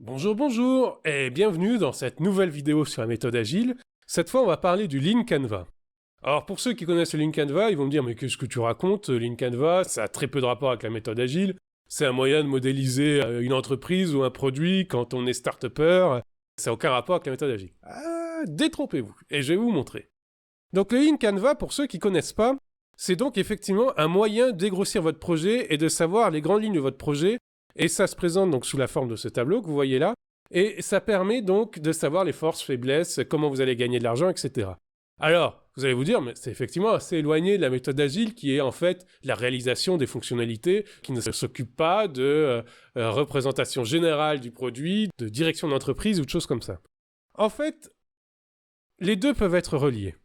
Bonjour, bonjour, et bienvenue dans cette nouvelle vidéo sur la méthode agile. Cette fois, on va parler du Lean Canvas. Alors, pour ceux qui connaissent le Lean Canvas, ils vont me dire « Mais qu'est-ce que tu racontes? Lean Canvas, ça a très peu de rapport avec la méthode agile. C'est un moyen de modéliser une entreprise ou un produit quand on est start-upper. Ça n'a aucun rapport avec la méthode agile. » Ah, détrompez-vous, et je vais vous montrer. Donc, le Lean Canvas, pour ceux qui ne connaissent pas, c'est donc effectivement un moyen de dégrossir votre projet et de savoir les grandes lignes de votre projet. Et ça se présente donc sous la forme de ce tableau que vous voyez là. Et ça permet donc de savoir les forces, faiblesses, comment vous allez gagner de l'argent, etc. Alors, vous allez vous dire, mais c'est effectivement assez éloigné de la méthode agile qui est en fait la réalisation des fonctionnalités, qui ne s'occupe pas de représentation générale du produit, de direction d'entreprise ou de choses comme ça. En fait, les deux peuvent être reliés.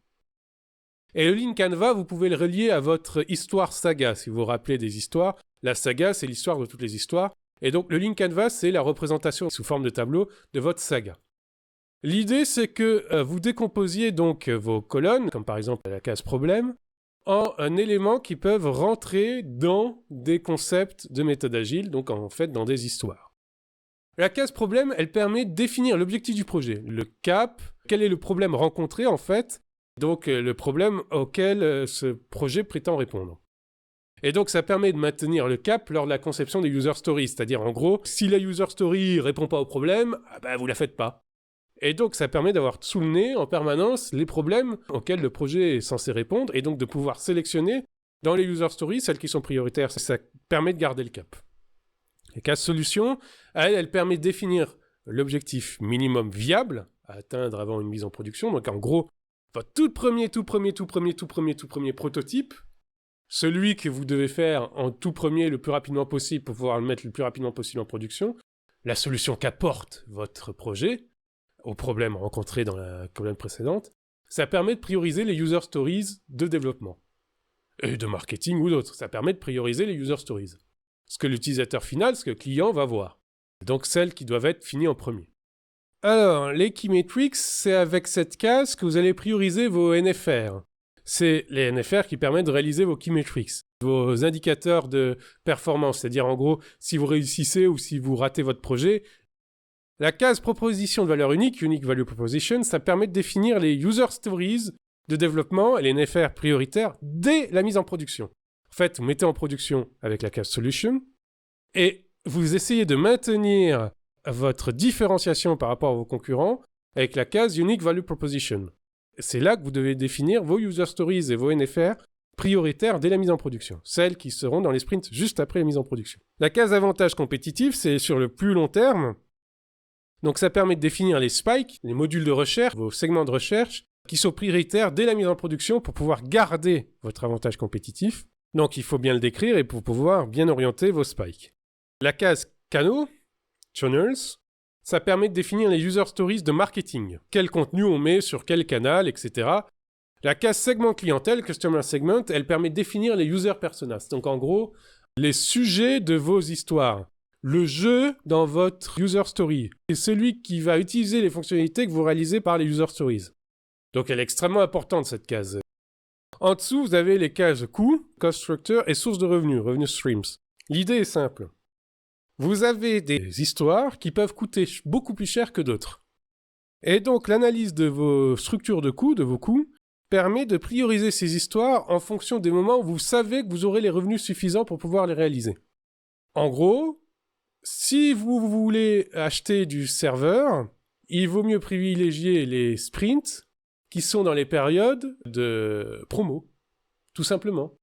Et le Lean Canvas, vous pouvez le relier à votre histoire saga, si vous vous rappelez des histoires. La saga, c'est l'histoire de toutes les histoires. Et donc, le Lean Canvas, c'est la représentation sous forme de tableau de votre saga. L'idée, c'est que vous décomposiez donc vos colonnes, comme par exemple la case problème, en éléments qui peuvent rentrer dans des concepts de méthode agile, donc en fait dans des histoires. La case problème, elle permet de définir l'objectif du projet, le cap, quel est le problème rencontré en fait, donc le problème auquel ce projet prétend répondre. Et donc ça permet de maintenir le cap lors de la conception des user stories, c'est-à-dire en gros, si la user story répond pas au problème, vous la faites pas. Et donc ça permet d'avoir sous le nez en permanence les problèmes auxquels le projet est censé répondre, et donc de pouvoir sélectionner dans les user stories celles qui sont prioritaires. Ça permet de garder le cap. La case solution, elle permet de définir l'objectif minimum viable à atteindre avant une mise en production. Donc en gros, votre tout premier prototype, celui que vous devez faire en tout premier le plus rapidement possible pour pouvoir le mettre le plus rapidement possible en production, la solution qu'apporte votre projet aux problèmes rencontrés dans la colonne précédente, ça permet de prioriser les user stories de développement. Et de marketing ou d'autres, ça permet de prioriser les user stories. Ce que l'utilisateur final, ce que le client va voir. Donc celles qui doivent être finies en premier. Alors, les key metrics, c'est avec cette case que vous allez prioriser vos NFR. C'est les NFR qui permettent de réaliser vos key metrics, vos indicateurs de performance, c'est-à-dire en gros, si vous réussissez ou si vous ratez votre projet. La case proposition de valeur unique, Unique Value Proposition, ça permet de définir les user stories de développement et les NFR prioritaires dès la mise en production. En fait, vous mettez en production avec la case solution et vous essayez de maintenir votre différenciation par rapport à vos concurrents avec la case Unique Value Proposition. C'est là que vous devez définir vos user stories et vos NFR prioritaires dès la mise en production, celles qui seront dans les sprints juste après la mise en production. La case avantage compétitif, c'est sur le plus long terme. Donc ça permet de définir les spikes, les modules de recherche, vos segments de recherche, qui sont prioritaires dès la mise en production pour pouvoir garder votre avantage compétitif. Donc il faut bien le décrire et pour pouvoir bien orienter vos spikes. La case canaux, channels, ça permet de définir les user stories de marketing. Quel contenu on met sur quel canal, etc. La case segment clientèle, customer segment, elle permet de définir les user personas. Donc en gros, les sujets de vos histoires. Le jeu dans votre user story. C'est celui qui va utiliser les fonctionnalités que vous réalisez par les user stories. Donc elle est extrêmement importante cette case. En dessous, vous avez les cases coûts, cost structure et source de revenus, revenue streams. L'idée est simple. Vous avez des histoires qui peuvent coûter beaucoup plus cher que d'autres. Et donc l'analyse de vos structures de coûts, de vos coûts, permet de prioriser ces histoires en fonction des moments où vous savez que vous aurez les revenus suffisants pour pouvoir les réaliser. En gros, si vous voulez acheter du serveur, il vaut mieux privilégier les sprints qui sont dans les périodes de promo, tout simplement.